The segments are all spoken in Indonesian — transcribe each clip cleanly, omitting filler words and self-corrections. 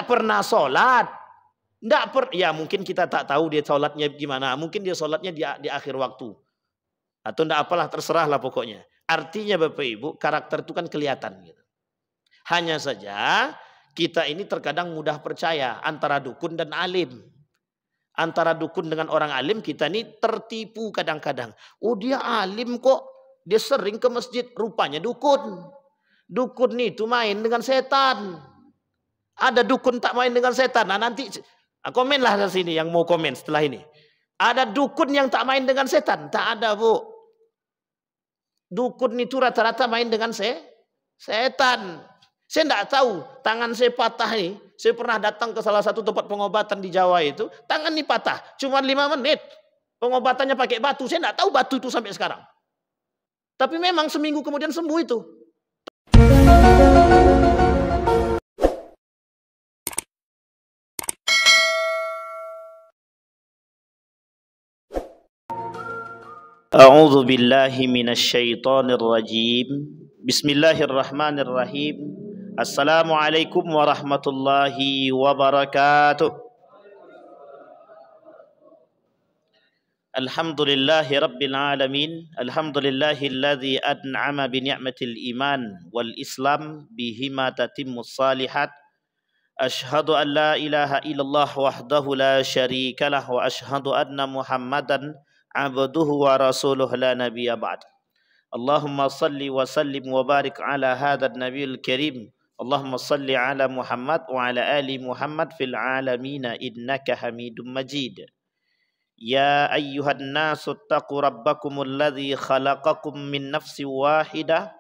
tidak pernah sholat. Ya mungkin kita tak tahu dia sholatnya gimana. Mungkin dia sholatnya di akhir waktu. Atau tidak apalah, terserahlah pokoknya. Artinya Bapak Ibu, karakter itu kan kelihatan. Gitu. Hanya saja kita ini terkadang mudah percaya antara dukun dan alim. Antara dukun dengan orang alim kita ini tertipu kadang-kadang. Oh dia alim kok. Dia sering ke masjid. Rupanya dukun. Dukun itu main dengan setan. Ada dukun tak main dengan setan. Nah nanti komenlah di sini yang mau komen setelah ini. Ada dukun yang tak main dengan setan? Tak ada, Bu. Dukun itu rata-rata main dengan setan. Saya tidak tahu, tangan saya patah nih. Saya pernah datang ke salah satu tempat pengobatan di Jawa itu. Tangan ini patah, cuma 5 menit. Pengobatannya pakai batu. Saya tidak tahu batu itu sampai sekarang. Tapi memang seminggu kemudian sembuh itu. A'udzu billahi minasyaitonir rajim. Bismillahirrahmanirrahim. Assalamualaikum warahmatullahi wabarakatuh. Alhamdulillahi rabbil alamin. Alhamdulillahilladzi an'ama bi ni'matil iman wal islam bihima tatimmus salihat. Ashhadu an la ilaha illallah wahdahu la syarikalah wa ashhadu anna Muhammadan abduhu wa rasuluh la nabiyya ba'd. Allahumma salli wa sallim wa barik ala hadha an-nabiyil karim. Allahumma salli ala Muhammad wa ala ali Muhammad fil alamin innaka Hamidum Majid. Ya ayyuhan nasu taqu rabbakumul ladzi khalaqakum min nafsin wahidah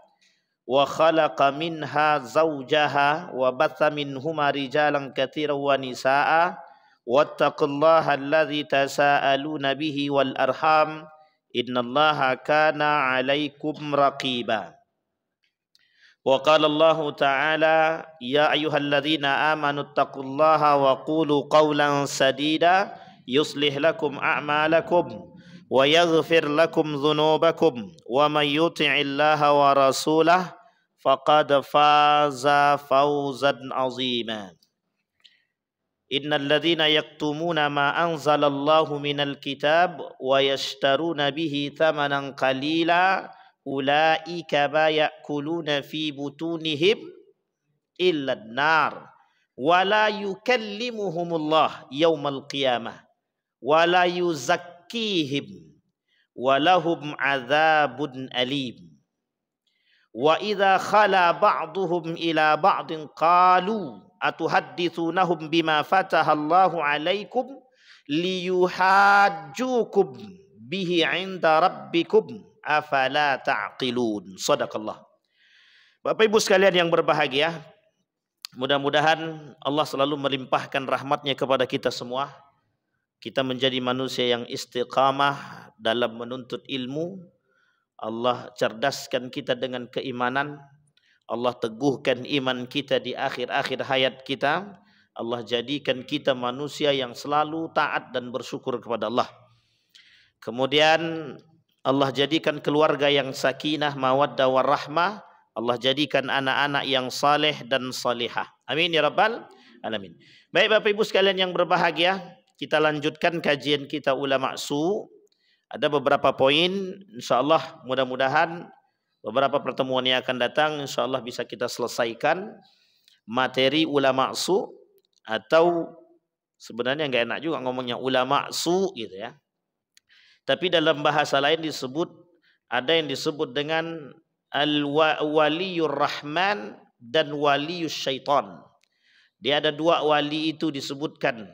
wa khalaqa minha zawjaha wa batha minhuma rijalan katsiran wa nisaa. Wattaqullaha alladzi tasaaluna bihi wal arham innallaha kana 'alaikum raqiba. Wa qala Allah ta'ala ya ayyuhalladzina amanu taqullaha wa qulu qawlan sadida yuslih lakum a'malakum wa yaghfir lakum dhunubakum wa may yuti'illaha wa rasulahu faqad faza fawzan 'azima. Innal ladzina yaktumuna ma anzalallahu minal kitab wa yashtaruna bihi thamanan qalila ulaika ma ya'kuluna fi butunihim illa an-nar wa la yukallimuhumullah yaumal qiyamah wa la yuzakkihim wa lahum adzabun alim. Wa idza khala ba'duhum ila ba'din qalu atuhaddithunahum bima fatahallahu alaikum liyuhajjukum bihi 'inda rabbikum afala ta'qilun. Shadaqallah. Bapak Ibu sekalian yang berbahagia, mudah-mudahan Allah selalu melimpahkan rahmatnya kepada kita semua. Kita menjadi manusia yang istiqamah dalam menuntut ilmu. Allah cerdaskan kita dengan keimanan. Allah teguhkan iman kita di akhir-akhir hayat kita. Allah jadikan kita manusia yang selalu taat dan bersyukur kepada Allah. Kemudian Allah jadikan keluarga yang sakinah, mawaddah, warahmah. Allah jadikan anak-anak yang saleh dan salihah. Amin ya rabbal alamin. Baik Bapak Ibu sekalian yang berbahagia, kita lanjutkan kajian kita ulama su. Ada beberapa poin, insyaallah mudah-mudahan beberapa pertemuan yang akan datang insyaallah bisa kita selesaikan materi ulama su, atau sebenarnya enggak enak juga ngomongnya ulama su gitu ya. Tapi dalam bahasa lain disebut, ada yang disebut dengan al-waliyur rahman dan waliyus syaitan. Dia ada dua wali itu disebutkan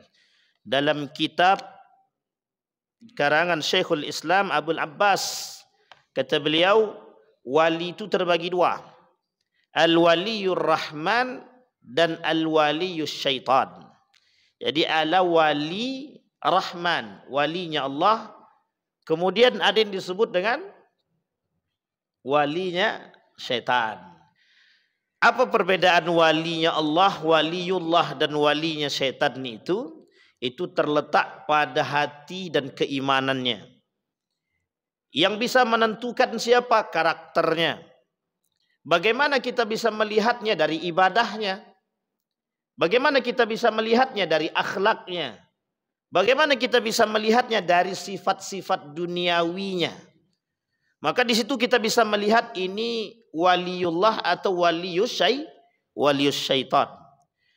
dalam kitab karangan Syekhul Islam Abdul Abbas. Kata beliau, wali itu terbagi dua. Al-waliyur rahman dan al-waliyus syaitan. Jadi ala wali rahman, walinya Allah. Kemudian ada yang disebut dengan walinya syaitan. Apa perbedaan walinya Allah, waliullah dan walinya syaitan itu? Itu terletak pada hati dan keimanannya. Yang bisa menentukan siapa karakternya. Bagaimana kita bisa melihatnya dari ibadahnya. Bagaimana kita bisa melihatnya dari akhlaknya? Bagaimana kita bisa melihatnya dari sifat-sifat duniawinya? Maka di situ kita bisa melihat ini waliullah atau waliyus syaitan.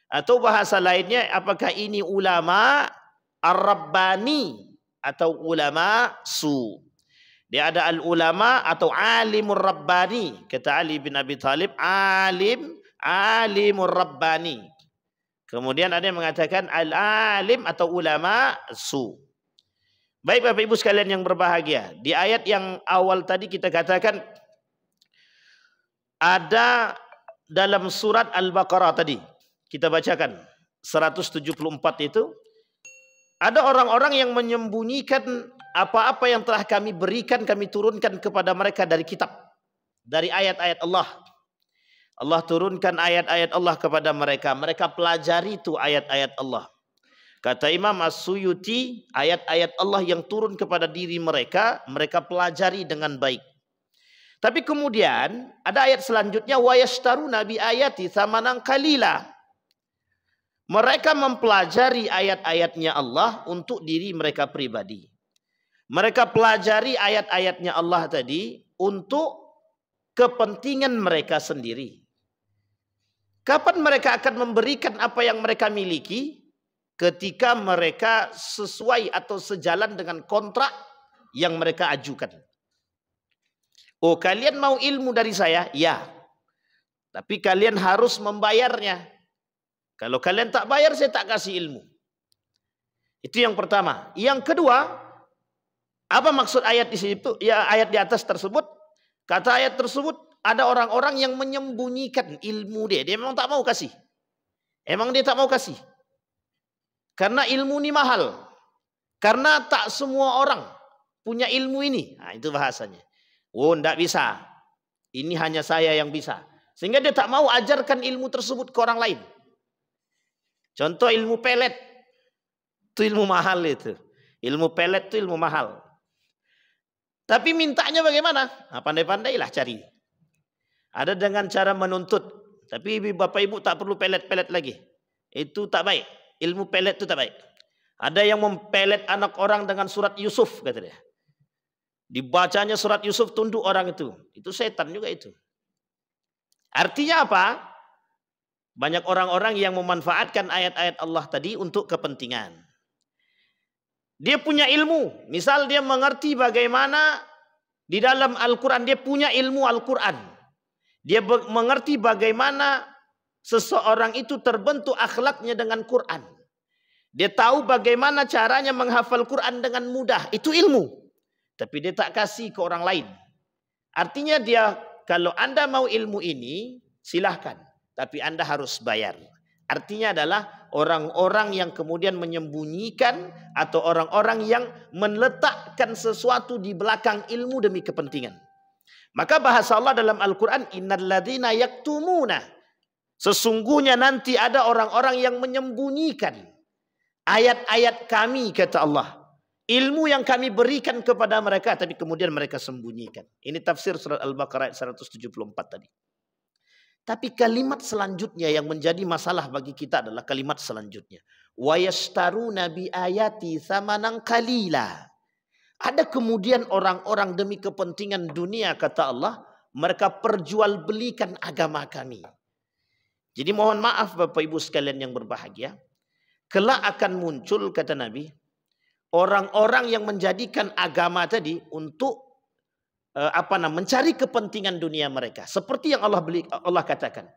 Atau bahasa lainnya, apakah ini ulama ar-rabbani atau ulama su. Dia ada al-ulama atau alimur rabbani. Kata Ali bin Abi Thalib, alimur rabbani. Kemudian ada yang mengatakan al-alim atau ulama su. Baik Bapak Ibu sekalian yang berbahagia, di ayat yang awal tadi kita katakan ada dalam surat Al-Baqarah tadi, kita bacakan 174 itu, ada orang-orang yang menyembunyikan apa-apa yang telah kami berikan, kami turunkan kepada mereka dari kitab, dari ayat-ayat Allah. Allah turunkan ayat-ayat Allah kepada mereka. Mereka pelajari itu ayat-ayat Allah. Kata Imam As-Suyuti, ayat-ayat Allah yang turun kepada diri mereka, mereka pelajari dengan baik. Tapi kemudian ada ayat selanjutnya, wa yashtaruna bi ayati tsamanan qalila. Mereka mempelajari ayat-ayatnya Allah untuk diri mereka pribadi. Mereka pelajari ayat-ayatnya Allah tadi untuk kepentingan mereka sendiri. Kapan mereka akan memberikan apa yang mereka miliki? Ketika mereka sesuai atau sejalan dengan kontrak yang mereka ajukan. Oh, kalian mau ilmu dari saya? Ya. Tapi kalian harus membayarnya. Kalau kalian tak bayar, saya tak kasih ilmu. Itu yang pertama. Yang kedua, apa maksud ayat di situ? Ya, ayat di atas tersebut. Kata ayat tersebut, ada orang-orang yang menyembunyikan ilmu dia. Dia memang tak mau kasih. Emang dia tak mau kasih. Karena ilmu ini mahal. Karena tak semua orang punya ilmu ini. Nah, itu bahasanya. Oh, tidak bisa. Ini hanya saya yang bisa. Sehingga dia tak mau ajarkan ilmu tersebut ke orang lain. Contoh ilmu pelet. Itu ilmu mahal itu. Ilmu pelet itu ilmu mahal. Tapi mintanya bagaimana? Nah, pandai-pandailah cari. Ada dengan cara menuntut. Tapi Bapak Ibu tak perlu pelet-pelet lagi. Itu tak baik. Ilmu pelet itu tak baik. Ada yang mempelet anak orang dengan surat Yusuf, kata dia. Dibacanya surat Yusuf, tunduk orang itu. Itu setan juga itu. Artinya apa? Banyak orang-orang yang memanfaatkan ayat-ayat Allah tadi untuk kepentingan. Dia punya ilmu. Misal dia mengerti bagaimana di dalam Al-Quran. Dia punya ilmu Al-Quran. Dia mengerti bagaimana seseorang itu terbentuk akhlaknya dengan Quran. Dia tahu bagaimana caranya menghafal Quran dengan mudah. Itu ilmu. Tapi dia tak kasih ke orang lain. Artinya dia, kalau Anda mau ilmu ini, silahkan. Tapi Anda harus bayar. Artinya adalah orang-orang yang kemudian menyembunyikan atau orang-orang yang meletakkan sesuatu di belakang ilmu demi kepentingan. Maka bahasa Allah dalam Al-Quran, innalladzina yaktumuna. Sesungguhnya nanti ada orang-orang yang menyembunyikan ayat-ayat kami, kata Allah. Ilmu yang kami berikan kepada mereka, tapi kemudian mereka sembunyikan. Ini tafsir surat Al-Baqarah ayat 174 tadi. Tapi kalimat selanjutnya yang menjadi masalah bagi kita adalah kalimat selanjutnya. Wa yashtaruna bi ayati tsamanan qalila. Ada kemudian orang-orang demi kepentingan dunia, kata Allah, mereka perjualbelikan agama kami. Jadi mohon maaf Bapak Ibu sekalian yang berbahagia, kelak akan muncul, kata Nabi, orang-orang yang menjadikan agama tadi untuk mencari kepentingan dunia mereka. Seperti yang Allah katakan,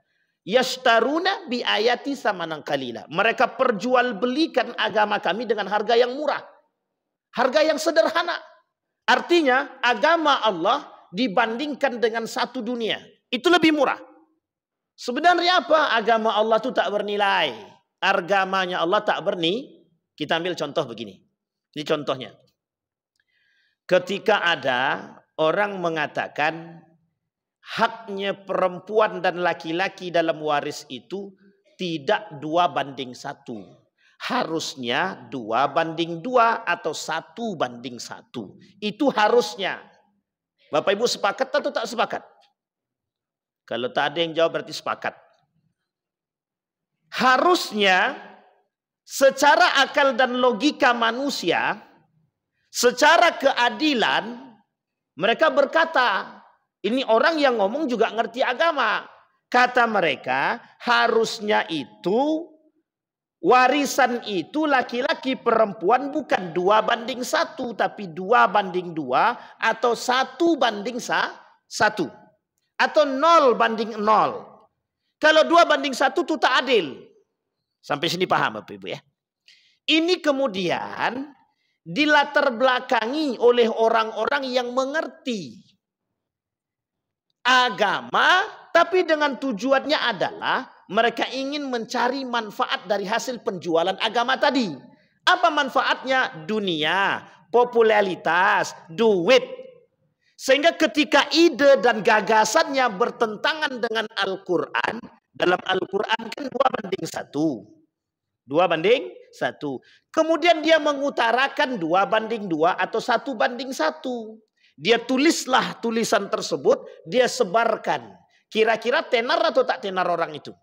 yashtaruna bi ayati tsamanan qalila. Mereka perjualbelikan agama kami dengan harga yang murah. Harga yang sederhana. Artinya agama Allah dibandingkan dengan satu dunia, itu lebih murah. Sebenarnya apa? Agama Allah itu tak bernilai. Agamanya Allah tak bernilai. Kita ambil contoh begini. Ini contohnya. Ketika ada orang mengatakan haknya perempuan dan laki-laki dalam waris itu tidak 2:1. Harusnya 2:2 atau 1:1. Itu harusnya. Bapak Ibu sepakat atau tak sepakat? Kalau tak ada yang jawab berarti sepakat. Harusnya secara akal dan logika manusia, secara keadilan, mereka berkata, ini orang yang ngomong juga ngerti agama. Kata mereka, harusnya itu warisan itu laki-laki perempuan bukan 2:1, tapi 2:2 atau 1:1 atau 0:0. Kalau 2:1 itu tak adil. Sampai sini paham Bapak Ibu ya. Ini kemudian dilatar belakangi oleh orang-orang yang mengerti agama, tapi dengan tujuannya adalah mereka ingin mencari manfaat dari hasil penjualan agama tadi. Apa manfaatnya? Dunia, popularitas, duit. Sehingga ketika ide dan gagasannya bertentangan dengan Al-Quran, dalam Al-Quran kan 2:1. 2:1. Kemudian dia mengutarakan 2:2 atau 1:1. Dia tulislah tulisan tersebut, dia sebarkan. Kira-kira tenar atau tak tenar orang itu?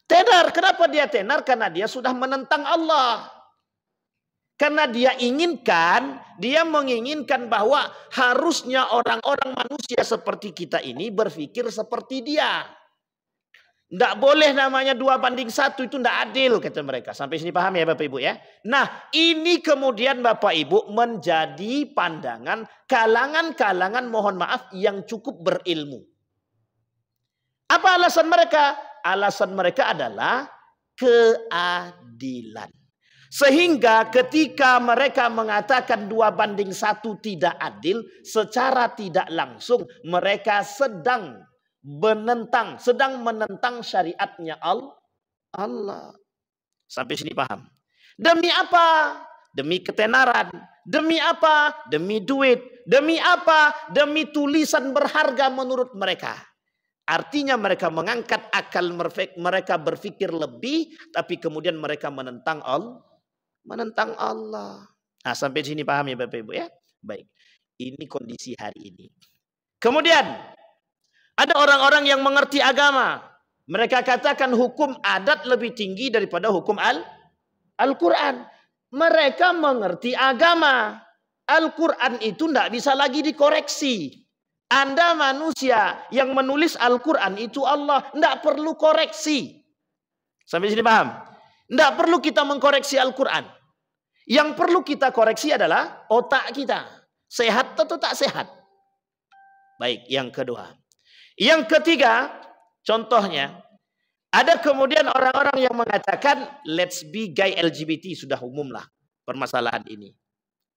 Tenar. Kenapa dia tenar? Karena dia sudah menentang Allah. Karena dia menginginkan bahwa harusnya orang-orang manusia seperti kita ini berpikir seperti dia. Tidak boleh namanya 2:1, itu tidak adil kata mereka. Sampai sini paham ya Bapak Ibu ya. Nah ini kemudian Bapak Ibu menjadi pandangan kalangan-kalangan mohon maaf yang cukup berilmu. Apa alasan mereka? Alasan mereka adalah keadilan. Sehingga ketika mereka mengatakan 2:1 tidak adil, secara tidak langsung mereka sedang menentang syariatnya Allah. Sampai sini paham? Demi apa? Demi ketenaran. Demi apa? Demi duit. Demi apa? Demi tulisan berharga menurut mereka. Artinya mereka mengangkat akal mereka berpikir lebih, tapi kemudian mereka menentang Allah. Nah, sampai sini paham ya Bapak Ibu ya? Baik. Ini kondisi hari ini. Kemudian ada orang-orang yang mengerti agama. Mereka katakan hukum adat lebih tinggi daripada hukum Al-Quran. Mereka mengerti agama. Al-Quran itu tidak bisa lagi dikoreksi. Anda manusia yang menulis Al-Quran itu Allah. Tidak perlu koreksi. Sampai sini paham? Tidak perlu kita mengkoreksi Al-Quran. Yang perlu kita koreksi adalah otak kita. Sehat atau tak sehat? Baik, yang kedua. Yang ketiga, contohnya, ada kemudian orang-orang yang mengatakan let's be gay LGBT. Sudah umum lah permasalahan ini.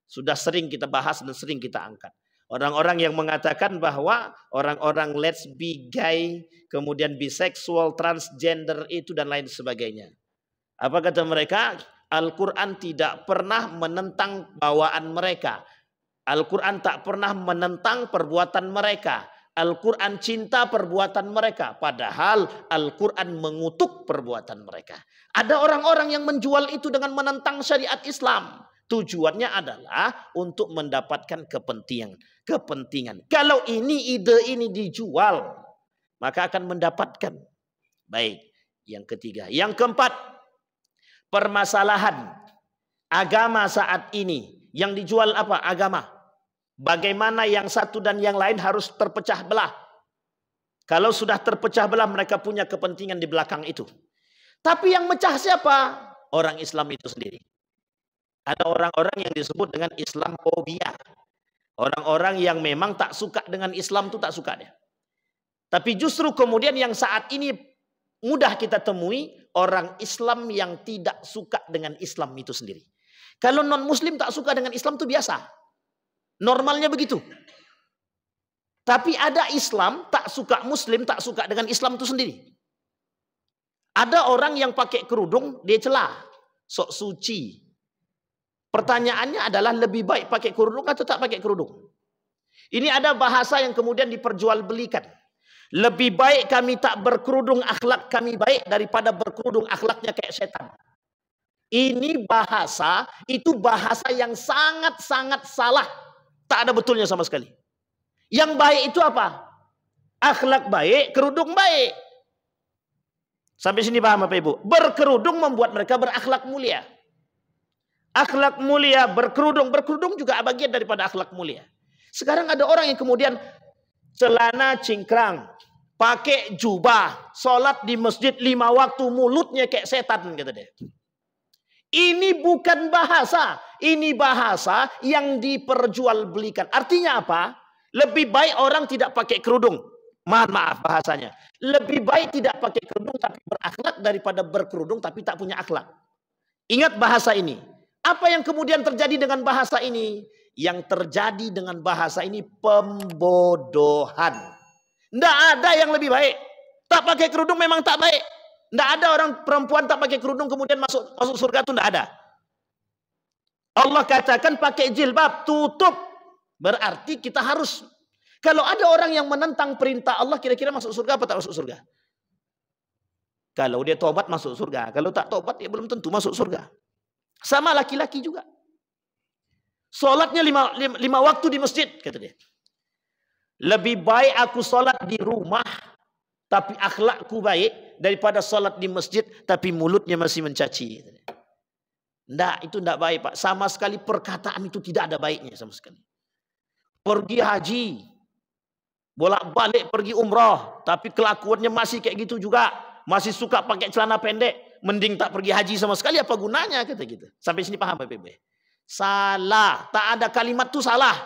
Sudah sering kita bahas dan sering kita angkat. Orang-orang yang mengatakan bahwa orang-orang let's be gay, kemudian biseksual, transgender itu dan lain sebagainya. Apa kata mereka? Al-Quran tidak pernah menentang bawaan mereka. Al-Quran tak pernah menentang perbuatan mereka. Al-Quran cinta perbuatan mereka. Padahal Al-Quran mengutuk perbuatan mereka. Ada orang-orang yang menjual itu dengan menentang syariat Islam. Tujuannya adalah untuk mendapatkan kepentingan. Kalau ide ini dijual, maka akan mendapatkan. Baik, yang ketiga. Yang keempat, permasalahan agama saat ini. Yang dijual apa? Agama. Bagaimana yang satu dan yang lain harus terpecah belah. Kalau sudah terpecah belah, mereka punya kepentingan di belakang itu. Tapi yang mecah siapa? Orang Islam itu sendiri. Ada orang-orang yang disebut dengan Islamophobia. Orang-orang yang memang tak suka dengan Islam itu tak suka dia. Tapi justru kemudian yang saat ini mudah kita temui orang Islam yang tidak suka dengan Islam itu sendiri. Kalau non-Muslim tak suka dengan Islam itu biasa. Normalnya begitu. Tapi ada Islam tak suka Muslim, tak suka dengan Islam itu sendiri. Ada orang yang pakai kerudung, dia celah. Sok suci. Pertanyaannya adalah lebih baik pakai kerudung atau tak pakai kerudung? Ini ada bahasa yang kemudian diperjualbelikan. Lebih baik kami tak berkerudung, akhlak kami baik daripada berkerudung, akhlaknya kayak setan. Ini bahasa, itu bahasa yang sangat-sangat salah. Tak ada betulnya sama sekali. Yang baik itu apa? Akhlak baik, kerudung baik. Sampai sini paham Bapak Ibu? Berkerudung membuat mereka berakhlak mulia. Akhlak mulia, berkerudung. Berkerudung juga bagian daripada akhlak mulia. Sekarang ada orang yang kemudian celana cingkrang, pakai jubah, sholat di masjid 5 waktu, mulutnya kayak setan, kata dia. Ini bukan bahasa, ini bahasa yang diperjualbelikan. Artinya apa? Lebih baik orang tidak pakai kerudung. Maaf bahasanya. Lebih baik tidak pakai kerudung tapi berakhlak daripada berkerudung tapi tak punya akhlak. Ingat bahasa ini. Apa yang kemudian terjadi dengan bahasa ini? Yang terjadi dengan bahasa ini pembodohan. Tidak ada yang lebih baik. Tak pakai kerudung memang tak baik. Tidak ada orang perempuan tak pakai kerudung kemudian masuk surga itu tidak ada. Allah katakan pakai jilbab, tutup. Berarti kita harus. Kalau ada orang yang menentang perintah Allah, kira-kira masuk surga apa tak masuk surga? Kalau dia tobat masuk surga. Kalau tak tobat dia belum tentu masuk surga. Sama laki-laki juga. Sholatnya 5 waktu di masjid, kata dia. Lebih baik aku sholat di rumah, tapi akhlakku baik, daripada sholat di masjid, tapi mulutnya masih mencaci. Tidak, itu tidak baik Pak. Sama sekali perkataan itu tidak ada baiknya sama sekali. Pergi haji, bolak-balik pergi umrah, tapi kelakuannya masih kayak gitu juga. Masih suka pakai celana pendek. Mending tak pergi haji sama sekali, apa gunanya kata gitu. Sampai sini paham Bapak Ibu? Salah, tak ada kalimat itu salah.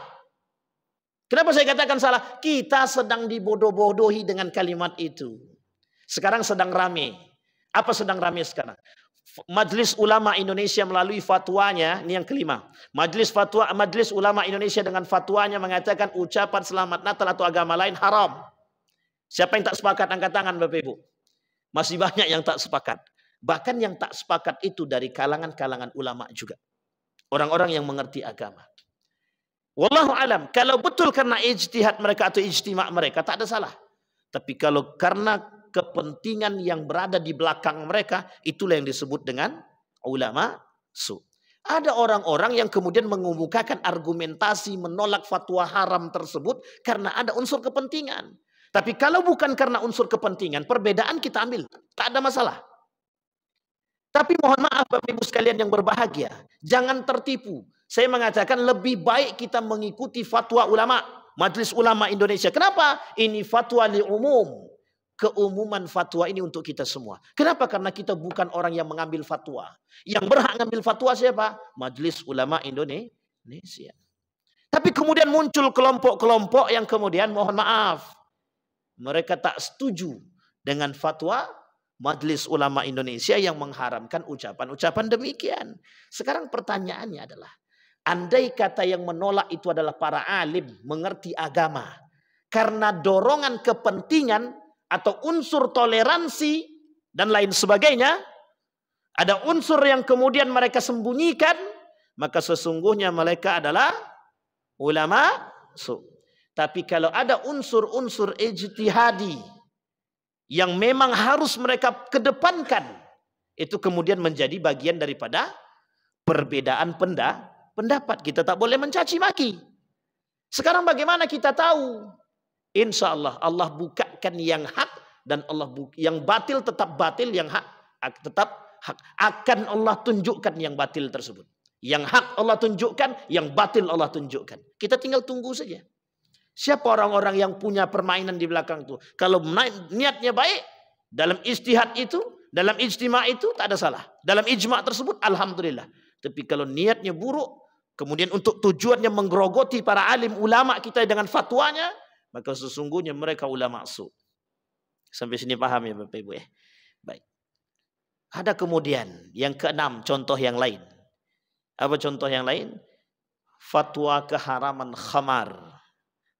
Kenapa saya katakan salah? Kita sedang dibodoh-bodohi dengan kalimat itu. Sekarang sedang rame. Apa sedang rame sekarang? Majelis Ulama Indonesia melalui fatwanya, ini yang kelima. Majelis Ulama Indonesia dengan fatwanya mengatakan ucapan selamat Natal atau agama lain haram. Siapa yang tak sepakat angkat tangan Bapak Ibu? Masih banyak yang tak sepakat. Bahkan yang tak sepakat itu dari kalangan-kalangan ulama juga. Orang-orang yang mengerti agama. Wallahu alam. Kalau betul karena ijtihad mereka atau ijtima' mereka, tak ada salah. Tapi kalau karena kepentingan yang berada di belakang mereka, itulah yang disebut dengan ulama su. Ada orang-orang yang kemudian mengemukakan argumentasi menolak fatwa haram tersebut karena ada unsur kepentingan. Tapi kalau bukan karena unsur kepentingan, perbedaan kita ambil. Tak ada masalah. Tapi mohon maaf Bapak Ibu sekalian yang berbahagia, jangan tertipu. Saya mengatakan lebih baik kita mengikuti fatwa ulama, Majelis Ulama Indonesia. Kenapa? Ini fatwa li umum. Keumuman fatwa ini untuk kita semua. Kenapa? Karena kita bukan orang yang mengambil fatwa. Yang berhak mengambil fatwa siapa? Majelis Ulama Indonesia. Tapi kemudian muncul kelompok-kelompok yang kemudian mohon maaf, mereka tak setuju dengan fatwa Majelis Ulama Indonesia yang mengharamkan ucapan-ucapan demikian. Sekarang pertanyaannya adalah, andai kata yang menolak itu adalah para alim, mengerti agama, karena dorongan kepentingan atau unsur toleransi dan lain sebagainya, ada unsur yang kemudian mereka sembunyikan, maka sesungguhnya mereka adalah ulama su. Tapi kalau ada unsur-unsur ijtihadi yang memang harus mereka kedepankan, itu kemudian menjadi bagian daripada perbedaan pendapat. Kita tak boleh mencaci maki. Sekarang bagaimana kita tahu? Insya Allah Allah bukakan yang hak dan Allah yang batil tetap batil, yang hak tetap hak. Akan Allah tunjukkan yang batil tersebut. Yang hak Allah tunjukkan, yang batil Allah tunjukkan. Kita tinggal tunggu saja. Siapa orang-orang yang punya permainan di belakang itu? Kalau niatnya baik, dalam ijtihad itu, dalam ijtima' itu tak ada salah. Dalam ijma' tersebut alhamdulillah. Tapi kalau niatnya buruk, kemudian untuk tujuannya menggerogoti para alim ulama kita dengan fatwanya, maka sesungguhnya mereka ulama su. Sampai sini paham ya Bapak Ibu ya? Baik. Ada kemudian yang keenam, contoh yang lain. Apa contoh yang lain? Fatwa keharaman khamar.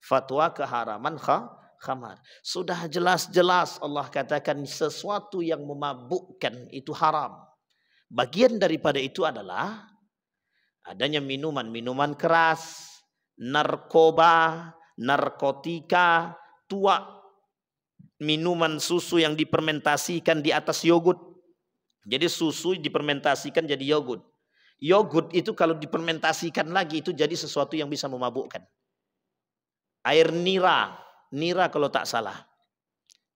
Fatwa keharaman khamar. Sudah jelas-jelas Allah katakan sesuatu yang memabukkan itu haram. Bagian daripada itu adalah adanya minuman keras, narkoba, narkotika, tuak, minuman susu yang dipermentasikan di atas yogurt. Jadi susu dipermentasikan jadi yogurt. Yogurt itu kalau dipermentasikan lagi itu jadi sesuatu yang bisa memabukkan. Air nira kalau tak salah.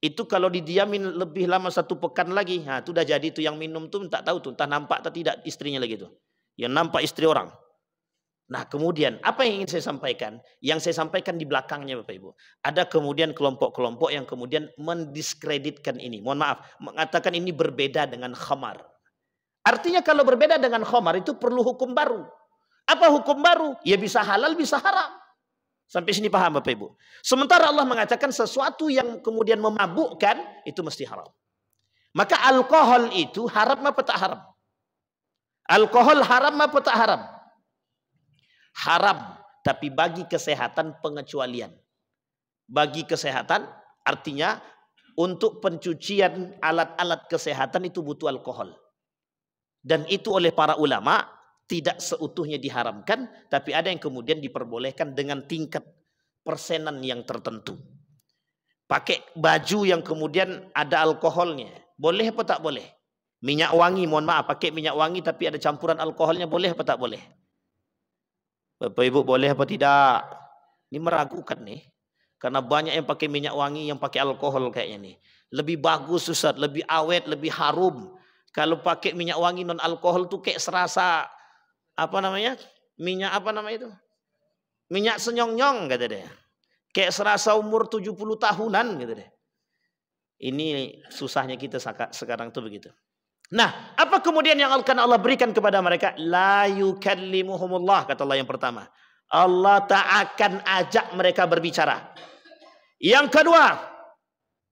Itu kalau didiamin lebih lama 1 pekan lagi, nah itu udah jadi tuh yang minum tuh tak tahu tuh entah nampak atau tidak istrinya lagi tuh. Yang nampak istri orang. Nah kemudian apa yang ingin saya sampaikan? Yang saya sampaikan di belakangnya Bapak Ibu. Ada kemudian kelompok-kelompok yang kemudian mendiskreditkan ini. Mohon maaf, mengatakan ini berbeda dengan khamar. Artinya kalau berbeda dengan khamar itu perlu hukum baru. Apa hukum baru? Ya bisa halal, bisa haram. Sampai sini paham Bapak Ibu. Sementara Allah mengatakan sesuatu yang kemudian memabukkan itu mesti haram. Maka alkohol itu haram apa tak haram? Alkohol haram apa tak haram? Haram, tapi bagi kesehatan pengecualian. Bagi kesehatan artinya untuk pencucian alat-alat kesehatan itu butuh alkohol. Dan itu oleh para ulama tidak seutuhnya diharamkan, tapi ada yang kemudian diperbolehkan dengan tingkat persenan yang tertentu. Pakai baju yang kemudian ada alkoholnya, boleh apa tak boleh? Minyak wangi, mohon maaf, pakai minyak wangi tapi ada campuran alkoholnya, boleh apa tak boleh? Bapak Ibu boleh apa tidak? Ini meragukan nih. Karena banyak yang pakai minyak wangi yang pakai alkohol kayaknya nih. Lebih bagus Ustaz, lebih awet, lebih harum. Kalau pakai minyak wangi non alkohol tuh kayak serasa apa namanya? Minyak apa namanya itu? Minyak senyong-nyong kata dia. Kayak serasa umur 70 tahunan gitu deh. Ini susahnya kita sekarang tuh begitu. Nah, apa kemudian yang akan Allah berikan kepada mereka? La yukallimuhumullah, kata Allah yang pertama. Allah tak akan ajak mereka berbicara. Yang kedua,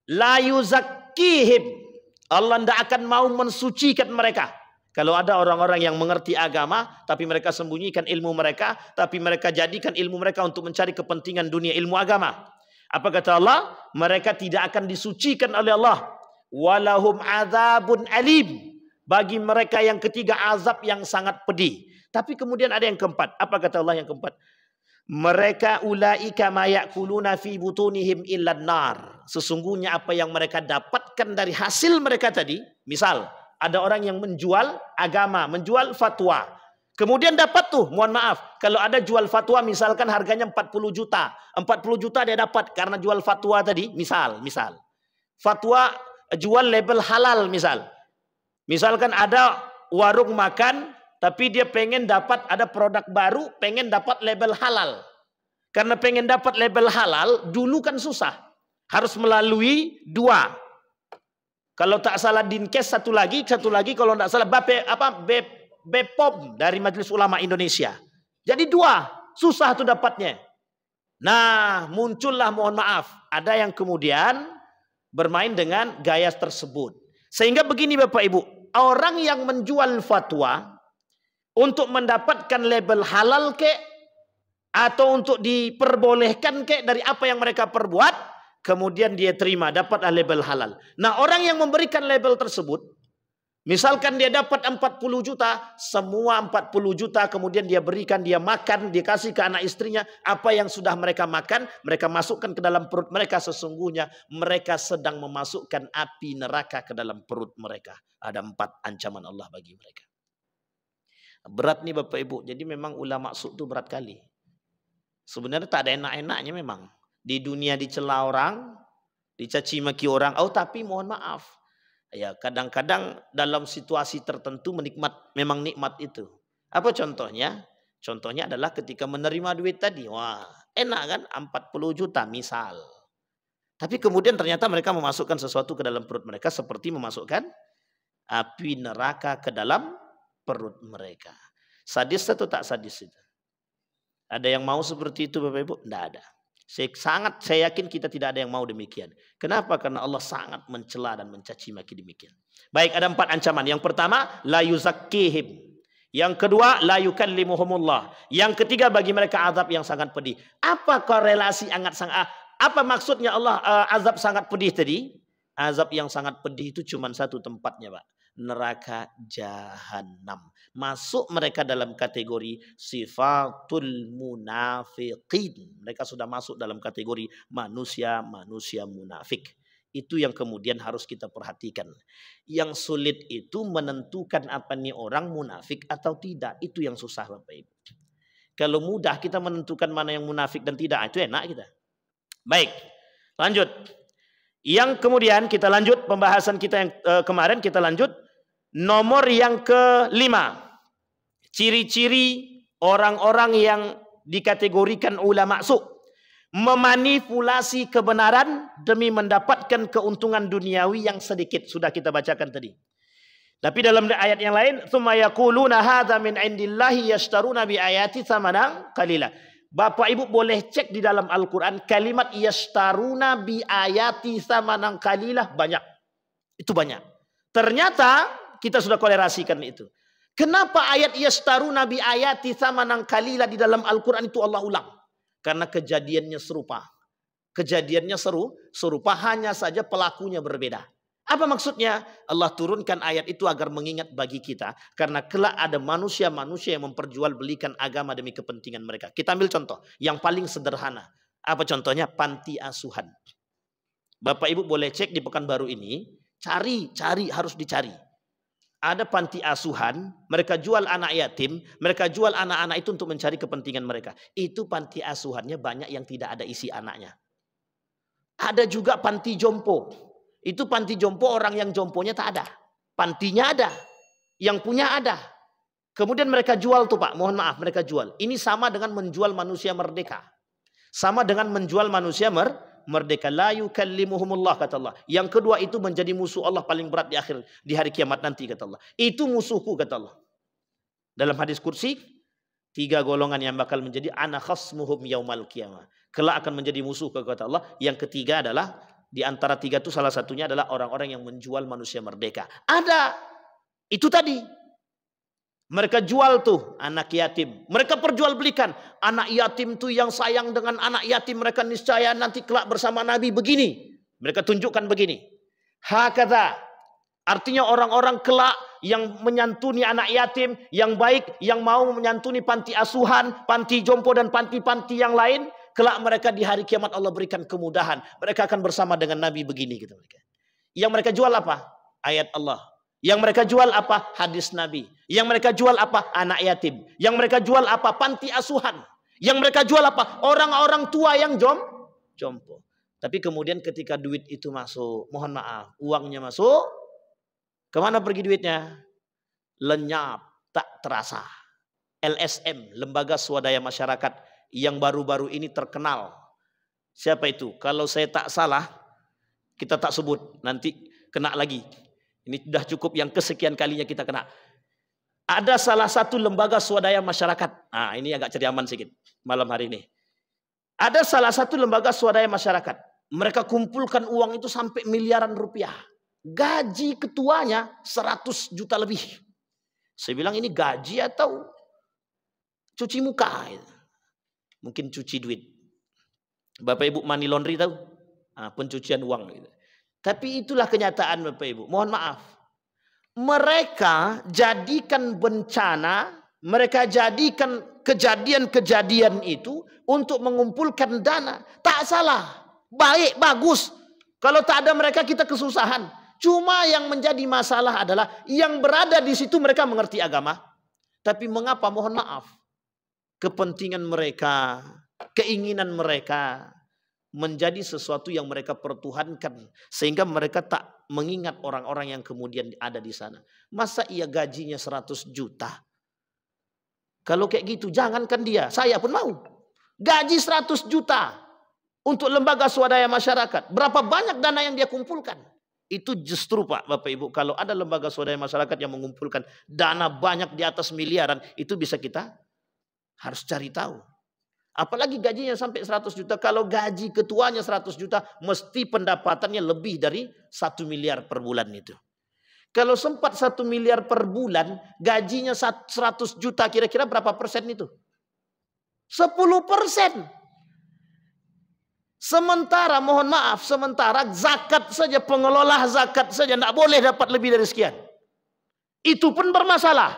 la yuzakkihim. Allah tidak akan mau mensucikan mereka. Kalau ada orang-orang yang mengerti agama, tapi mereka sembunyikan ilmu mereka, tapi mereka jadikan ilmu mereka untuk mencari kepentingan dunia, ilmu agama. Apa kata Allah? Mereka tidak akan disucikan oleh Allah. Walahum azabun alim. Bagi mereka yang ketiga azab yang sangat pedih. Tapi kemudian ada yang keempat. Apa kata Allah yang keempat? Mereka ulaika ma yakuluna fi butunihim illan nar. Sesungguhnya apa yang mereka dapatkan dari hasil mereka tadi, misal ada orang yang menjual agama, menjual fatwa. Kemudian dapat tuh, mohon maaf, kalau ada jual fatwa misalkan harganya 40 juta. 40 juta dia dapat karena jual fatwa tadi, misal. Fatwa jual label halal misal. Misalkan ada warung makan, tapi dia pengen dapat ada produk baru, pengen dapat label halal. Karena pengen dapat label halal, dulu kan susah. Harus melalui 2. Kalau tak salah Dinkes satu lagi kalau tak salah BPOM dari Majelis Ulama Indonesia. Jadi 2, susah tuh dapatnya. Nah, muncullah mohon maaf, ada yang kemudian bermain dengan gaya tersebut. Sehingga begini Bapak Ibu, orang yang menjual fatwa untuk mendapatkan label halal kek atau untuk diperbolehkan kek dari apa yang mereka perbuat, kemudian dia terima, dapatlah label halal. Nah, orang yang memberikan label tersebut, misalkan dia dapat 40 juta, semua 40 juta kemudian dia berikan, dia makan, dia kasih ke anak istrinya, apa yang sudah mereka makan, mereka masukkan ke dalam perut mereka, sesungguhnya mereka sedang memasukkan api neraka ke dalam perut mereka. Ada 4 ancaman Allah bagi mereka. Berat nih Bapak Ibu, jadi memang ulama su itu berat kali. Sebenarnya tak ada enak-enaknya memang. Di dunia dicela orang, dicaci maki orang, tapi mohon maaf. Ya, kadang-kadang dalam situasi tertentu memang nikmat itu. Apa contohnya? Contohnya adalah ketika menerima duit tadi. Wah, enak kan? 40 juta misal. Tapi kemudian ternyata mereka memasukkan sesuatu ke dalam perut mereka seperti memasukkan api neraka ke dalam perut mereka. Sadis atau tak sadis itu? Ada yang mau seperti itu Bapak Ibu? Tidak ada. Saya yakin kita tidak ada yang mau demikian. Kenapa? Karena Allah sangat mencela dan mencaci maki demikian. Baik, ada 4 ancaman. Yang pertama, la yuzakkihim. Yang kedua, la yukallimuhumullah. Yang ketiga, bagi mereka azab yang sangat pedih. Apa korelasi apa maksudnya Allah azab sangat pedih tadi? Azab yang sangat pedih itu cuma satu tempatnya, Pak. Neraka jahanam. Masuk mereka dalam kategori sifatul munafiqin. Mereka sudah masuk dalam kategori manusia munafik. Itu yang kemudian harus kita perhatikan. Yang sulit itu menentukan apa nih orang munafik atau tidak. Itu yang susah Bapak Ibu. Kalau mudah kita menentukan mana yang munafik dan tidak, itu enak kita. Baik, lanjut. Yang kemudian kita lanjut pembahasan kita yang kemarin, kita lanjut nomor yang kelima. Ciri-ciri orang-orang yang dikategorikan ulama su, memanipulasi kebenaran demi mendapatkan keuntungan duniawi yang sedikit. Sudah kita bacakan tadi. Tapi dalam ayat yang lain, tsumma yaquluna hadza min indillahi yashtaruna bi ayati tsamanan qalila. Bapak Ibu boleh cek di dalam Al-Qur'an kalimat yashtaruna bi ayati tsamanan qalila banyak. Itu banyak. Ternyata kita sudah kolerasikan itu. Kenapa ayat yashtaruna bi ayati tsamanan qalila di dalam Al-Qur'an itu Allah ulang? Karena kejadiannya serupa. Kejadiannya serupa, hanya saja pelakunya berbeda. Apa maksudnya? Allah turunkan ayat itu agar mengingat bagi kita. Karena kelak ada manusia-manusia yang memperjualbelikan agama demi kepentingan mereka. Kita ambil contoh yang paling sederhana. Apa contohnya? Panti asuhan. Bapak Ibu boleh cek di Pekanbaru ini. Cari, harus dicari. Ada panti asuhan, mereka jual anak yatim, mereka jual anak-anak itu untuk mencari kepentingan mereka. Itu panti asuhannya banyak yang tidak ada isi anaknya. Ada juga panti jompo. Itu panti jompo orang yang jomponya tak ada. Pantinya ada. Yang punya ada. Kemudian mereka jual tuh Pak. Mohon maaf mereka jual. Ini sama dengan menjual manusia merdeka. Sama dengan menjual manusia merdeka. La yukallimuhumullah kata Allah. Yang kedua itu menjadi musuh Allah paling berat di hari kiamat nanti kata Allah. Itu musuhku kata Allah. Dalam hadis kursi. 3 golongan yang bakal menjadi ana khasmuhum yaumal qiyamah. Kelak akan menjadi musuh kata Allah. Yang ketiga adalah di antara 3 itu salah satunya adalah orang-orang yang menjual manusia merdeka. Ada. Itu tadi. Mereka jual tuh anak yatim. Mereka perjualbelikan. Anak yatim tuh yang sayang dengan anak yatim. Mereka niscaya nanti kelak bersama Nabi begini. Mereka tunjukkan begini. Hakadha. Artinya orang-orang kelak yang menyantuni anak yatim. Yang baik. Yang mau menyantuni panti asuhan. Panti jompo dan panti-panti yang lain. Kelak mereka di hari kiamat Allah berikan kemudahan. Mereka akan bersama dengan Nabi begini. Gitu mereka. Yang mereka jual apa? Ayat Allah. Yang mereka jual apa? Hadis Nabi. Yang mereka jual apa? Anak yatim. Yang mereka jual apa? Panti asuhan. Yang mereka jual apa? Orang-orang tua yang jompo. Tapi kemudian ketika duit itu masuk, mohon maaf, uangnya masuk, kemana pergi duitnya? Lenyap, tak terasa. LSM, Lembaga Swadaya Masyarakat, yang baru-baru ini terkenal. Siapa itu? Kalau saya tak salah, kita tak sebut, nanti kena lagi. Ini sudah cukup yang kesekian kalinya kita kena. Ada salah satu lembaga swadaya masyarakat. Nah, ini agak cari aman sedikit malam hari ini. Ada salah satu lembaga swadaya masyarakat. Mereka kumpulkan uang itu sampai miliaran rupiah. Gaji ketuanya 100 juta lebih. Saya bilang ini gaji atau cuci muka? Mungkin cuci duit. Bapak Ibu money laundry tahu? Pencucian uang. Gitu. Tapi itulah kenyataan Bapak Ibu. Mohon maaf. Mereka jadikan bencana, mereka jadikan kejadian-kejadian itu untuk mengumpulkan dana. Tak salah. Baik, bagus. Kalau tak ada mereka kita kesusahan. Cuma yang menjadi masalah adalah yang berada di situ mereka mengerti agama. Tapi mengapa mohon maaf? Kepentingan mereka, keinginan mereka menjadi sesuatu yang mereka pertuhankan. Sehingga mereka tak mengingat orang-orang yang kemudian ada di sana. Masa ia gajinya 100 juta? Kalau kayak gitu jangankan dia, saya pun mau. Gaji 100 juta untuk lembaga swadaya masyarakat. Berapa banyak dana yang dia kumpulkan? Itu justru Pak, Bapak Ibu, kalau ada lembaga swadaya masyarakat yang mengumpulkan dana banyak di atas miliaran, itu bisa kita harus cari tahu. Apalagi gajinya sampai 100 juta. Kalau gaji ketuanya 100 juta, mesti pendapatannya lebih dari 1 miliar per bulan itu. Kalau sempat 1 miliar per bulan, gajinya 100 juta, kira-kira berapa persen itu? 10%. Sementara, mohon maaf, sementara zakat saja, pengelola zakat saja tidak boleh dapat lebih dari sekian. Itu pun bermasalah.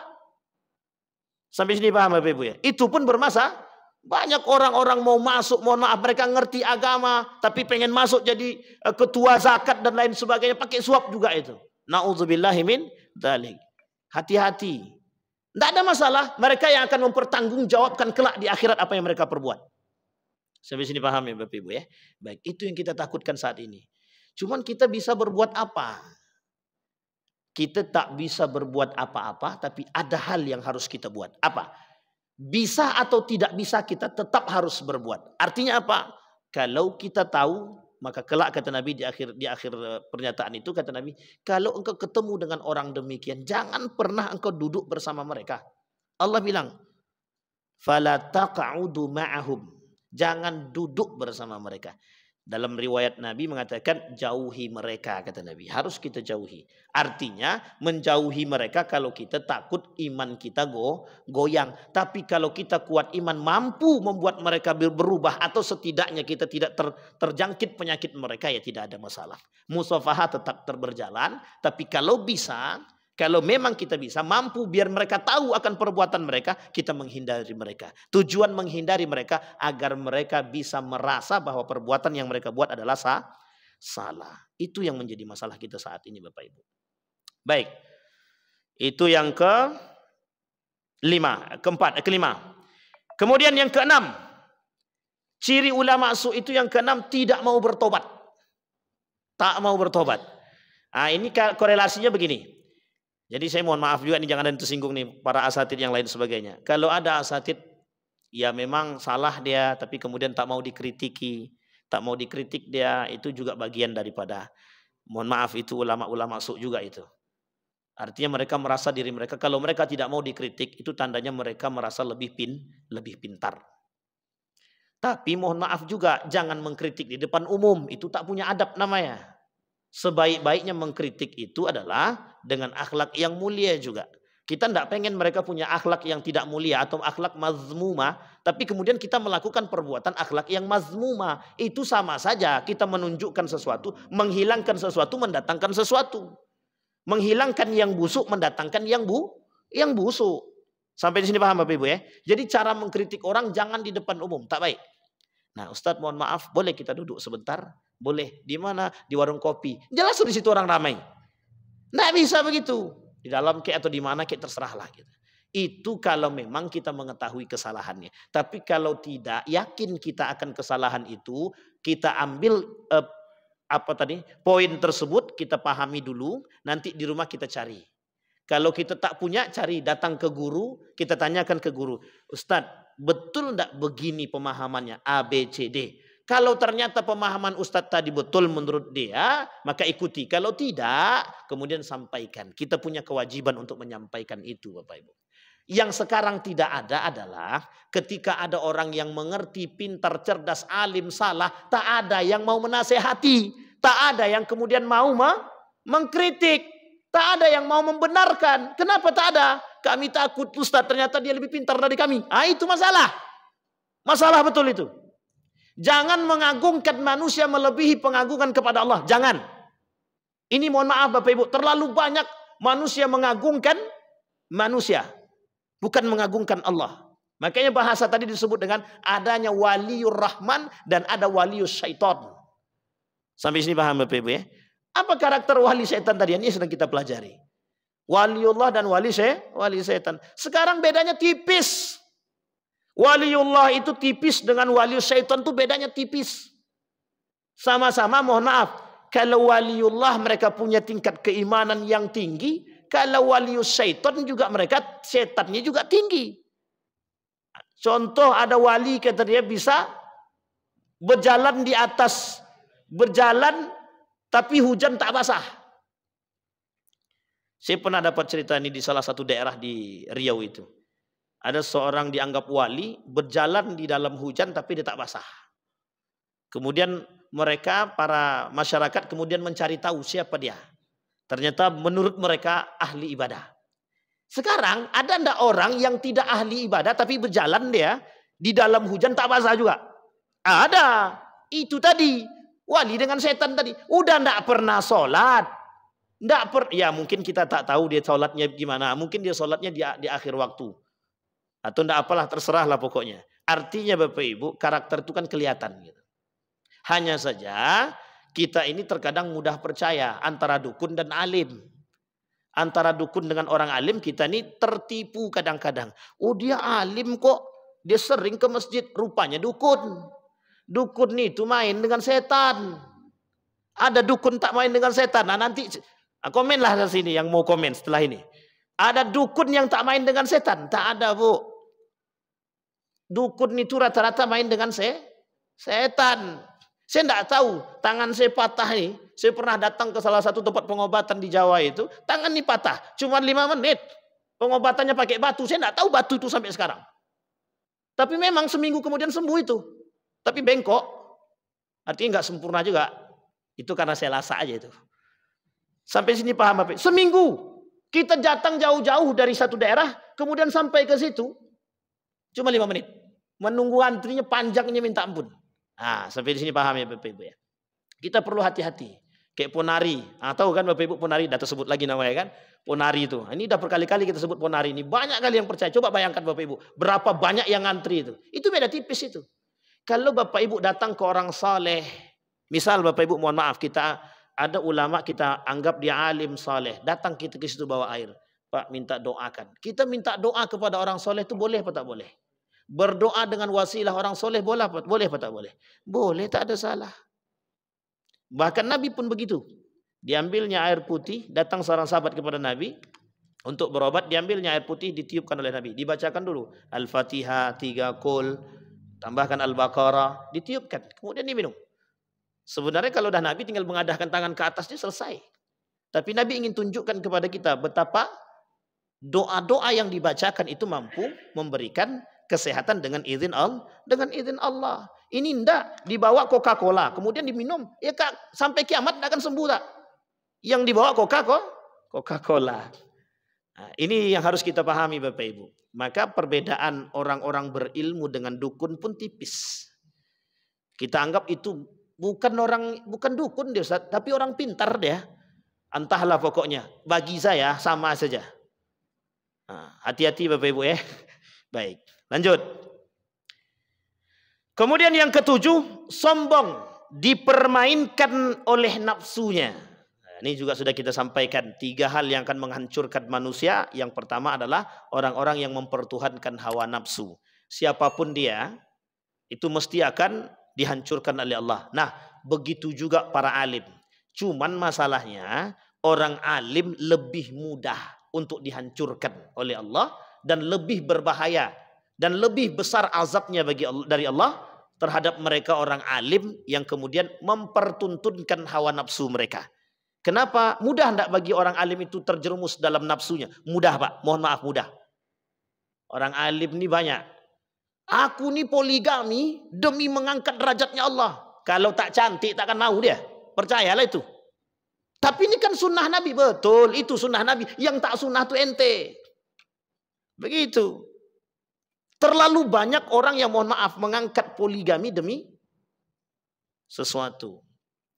Sampai sini paham Bapak Ibu ya? Itu pun bermasalah. Banyak orang-orang mau masuk, mohon maaf, mereka ngerti agama, tapi pengen masuk jadi ketua zakat dan lain sebagainya, pakai suap juga itu. Na'udzubillahi min dzalik. Hati-hati. Tidak ada masalah, mereka yang akan mempertanggungjawabkan kelak di akhirat apa yang mereka perbuat. Sampai sini paham ya Bapak Ibu ya? Baik, itu yang kita takutkan saat ini. Cuman kita bisa berbuat apa? Kita tak bisa berbuat apa-apa, tapi ada hal yang harus kita buat. Apa? Bisa atau tidak bisa kita tetap harus berbuat. Artinya apa? Kalau kita tahu, maka kelak kata Nabi di akhir pernyataan itu kata Nabi, kalau engkau ketemu dengan orang demikian, jangan pernah engkau duduk bersama mereka. Allah bilang, fala taq'udu ma'ahum. Jangan duduk bersama mereka. Dalam riwayat Nabi mengatakan jauhi mereka, kata Nabi. Harus kita jauhi. Artinya menjauhi mereka kalau kita takut iman kita goyang. Tapi kalau kita kuat iman mampu membuat mereka berubah atau setidaknya kita tidak terjangkit penyakit mereka, ya tidak ada masalah. Musafahah tetap berjalan. Tapi kalau bisa, kalau memang kita bisa mampu biar mereka tahu akan perbuatan mereka, kita menghindari mereka. Tujuan menghindari mereka agar mereka bisa merasa bahwa perbuatan yang mereka buat adalah salah. Itu yang menjadi masalah kita saat ini, Bapak Ibu. Baik. Itu yang kelima. Kemudian yang keenam. Ciri ulama su itu yang keenam, tidak mau bertobat. Tak mau bertobat. Nah, ini korelasinya begini. Jadi saya mohon maaf juga nih, jangan ada yang tersinggung nih para asatid yang lain sebagainya. Kalau ada asatid ya memang salah dia, tapi kemudian tak mau dikritiki, tak mau dikritik dia, itu juga bagian daripada, mohon maaf, itu ulama-ulama su juga itu. Artinya mereka merasa diri mereka, kalau mereka tidak mau dikritik, itu tandanya mereka merasa lebih pintar. Tapi mohon maaf juga, jangan mengkritik di depan umum, itu tak punya adab namanya. Sebaik-baiknya mengkritik itu adalah dengan akhlak yang mulia juga. Kita tidak pengen mereka punya akhlak yang tidak mulia atau akhlak mazmumah, tapi kemudian kita melakukan perbuatan akhlak yang mazmumah. Itu sama saja kita menunjukkan sesuatu, menghilangkan sesuatu, mendatangkan sesuatu. Menghilangkan yang busuk, mendatangkan yang busuk. Sampai di sini paham Bapak Ibu ya? Jadi cara mengkritik orang jangan di depan umum, tak baik. Nah, Ustadz mohon maaf, boleh kita duduk sebentar? Boleh. Di mana? Di warung kopi. Jelas di situ orang ramai. Nggak bisa begitu. Di dalam kayak atau di mana kayak terserahlah gitu. Itu kalau memang kita mengetahui kesalahannya. Tapi kalau tidak, yakin kita akan kesalahan itu, kita ambil poin tersebut, kita pahami dulu, nanti di rumah kita cari. Kalau kita tak punya, cari, datang ke guru, kita tanyakan ke guru, Ustadz, betul enggak begini pemahamannya A, B, C, D? Kalau ternyata pemahaman Ustadz tadi betul menurut dia, maka ikuti. Kalau tidak, kemudian sampaikan. Kita punya kewajiban untuk menyampaikan itu, Bapak Ibu. Yang sekarang tidak ada adalah ketika ada orang yang mengerti, pintar, cerdas, alim, salah, tak ada yang mau menasehati. Tak ada yang kemudian mau mengkritik. Tak ada yang mau membenarkan. Kenapa tak ada? Kami takut Ustadz ternyata dia lebih pintar dari kami. Itu masalah. Masalah betul itu. Jangan mengagungkan manusia melebihi pengagungan kepada Allah. Jangan. Ini mohon maaf Bapak Ibu. Terlalu banyak manusia mengagungkan manusia. Bukan mengagungkan Allah. Makanya bahasa tadi disebut dengan adanya waliur rahman dan ada walius syaitan. Sampai sini paham Bapak Ibu ya? Apa karakter wali syaitan tadi? Ini sedang kita pelajari. Waliullah dan wali syaitan. Sekarang bedanya tipis. Waliullah itu tipis dengan wali syaitan itu bedanya tipis. Sama-sama mohon maaf. Kalau waliullah mereka punya tingkat keimanan yang tinggi. Kalau wali syaitan juga mereka setannya juga tinggi. Contoh ada wali kata dia bisa berjalan di atas. Berjalan tapi hujan tak basah. Saya pernah dapat cerita ini di salah satu daerah di Riau itu. Ada seorang dianggap wali berjalan di dalam hujan tapi dia tak basah. Kemudian mereka para masyarakat kemudian mencari tahu siapa dia. Ternyata menurut mereka ahli ibadah. Sekarang ada ndak orang yang tidak ahli ibadah tapi berjalan dia di dalam hujan tak basah juga? Ada. Itu tadi wali dengan setan tadi. Udah ndak pernah sholat. Ya mungkin kita tak tahu dia sholatnya gimana. Mungkin dia sholatnya di akhir waktu. Atau enggak apalah, terserahlah pokoknya. Artinya Bapak Ibu, karakter itu kan kelihatan gitu. Hanya saja kita ini terkadang mudah percaya antara dukun dan alim. Antara dukun dengan orang alim kita ini tertipu kadang-kadang. Oh dia alim kok, dia sering ke masjid, rupanya dukun. Dukun itu main dengan setan. Ada dukun tak main dengan setan. Nah, nanti komenlah di sini yang mau komen setelah ini. Ada dukun yang tak main dengan setan? Tak ada, Bu. Dukun itu rata-rata main dengan setan. Saya tidak tahu, tangan saya patah nih. Saya pernah datang ke salah satu tempat pengobatan di Jawa itu, tangan ini patah, cuma 5 menit. Pengobatannya pakai batu, saya tidak tahu batu itu sampai sekarang. Tapi memang seminggu kemudian sembuh itu. Tapi bengkok, artinya nggak sempurna juga. Itu karena saya lasa aja itu. Sampai sini paham Bapak? Seminggu kita datang jauh-jauh dari satu daerah, kemudian sampai ke situ cuma 5 menit. Menunggu antrinya panjangnya minta ampun. Nah, sampai di sini paham ya Bapak Ibu ya. Kita perlu hati-hati. Kayak Ponari. Tahu kan Bapak Ibu Ponari, udah tersebut lagi namanya kan? Ponari itu. Ini udah berkali-kali kita sebut Ponari ini. Banyak kali yang percaya. Coba bayangkan Bapak Ibu, berapa banyak yang ngantri itu. Itu beda tipis itu. Kalau Bapak Ibu datang ke orang saleh, misal Bapak Ibu mohon maaf, kita ada ulama kita anggap dia alim saleh, datang kita ke situ bawa air. Pak minta doakan. Kita minta doa kepada orang saleh itu boleh apa tak boleh? Berdoa dengan wasilah orang soleh boleh apa tak boleh? Boleh, tak ada salah. Bahkan Nabi pun begitu. Diambilnya air putih, datang seorang sahabat kepada Nabi untuk berobat, diambilnya air putih, ditiupkan oleh Nabi. Dibacakan dulu Al-Fatihah 3 qul, tambahkan Al-Baqarah, ditiupkan, kemudian diminum. Sebenarnya kalau dah Nabi tinggal mengadahkan tangan ke atasnya selesai. Tapi Nabi ingin tunjukkan kepada kita betapa doa-doa yang dibacakan itu mampu memberikan kesehatan dengan izin Allah. Ini ndak dibawa Coca-Cola kemudian diminum, ya Kak, sampai kiamat tidak akan sembuh tak? Yang dibawa Coca-Cola. Nah, ini yang harus kita pahami Bapak Ibu. Maka perbedaan orang-orang berilmu dengan dukun pun tipis. Kita anggap itu bukan dukun dia Ustaz, tapi orang pintar dia. Entahlah pokoknya, bagi saya sama saja. Nah, hati-hati Bapak Ibu ya. Baik, lanjut. Kemudian yang ketujuh, sombong, dipermainkan oleh nafsunya. Nah, ini juga sudah kita sampaikan, 3 hal yang akan menghancurkan manusia. Yang pertama adalah orang-orang yang mempertuhankan hawa nafsu. Siapapun dia, itu mesti akan dihancurkan oleh Allah. Nah, begitu juga para alim. Cuman masalahnya, orang alim lebih mudah untuk dihancurkan oleh Allah dan lebih berbahaya dan lebih besar azabnya dari Allah terhadap mereka orang alim yang kemudian mempertuntunkan hawa nafsu mereka. Kenapa? Mudah enggak bagi orang alim itu terjerumus dalam nafsunya? Mudah Pak, mohon maaf mudah. Orang alim ini banyak. Aku ini poligami demi mengangkat derajatnya Allah. Kalau tak cantik takkan mau dia. Percayalah itu. Tapi ini kan sunnah Nabi. Betul, itu sunnah Nabi. Yang tak sunnah itu ente. Begitu. Terlalu banyak orang yang mohon maaf mengangkat poligami demi sesuatu.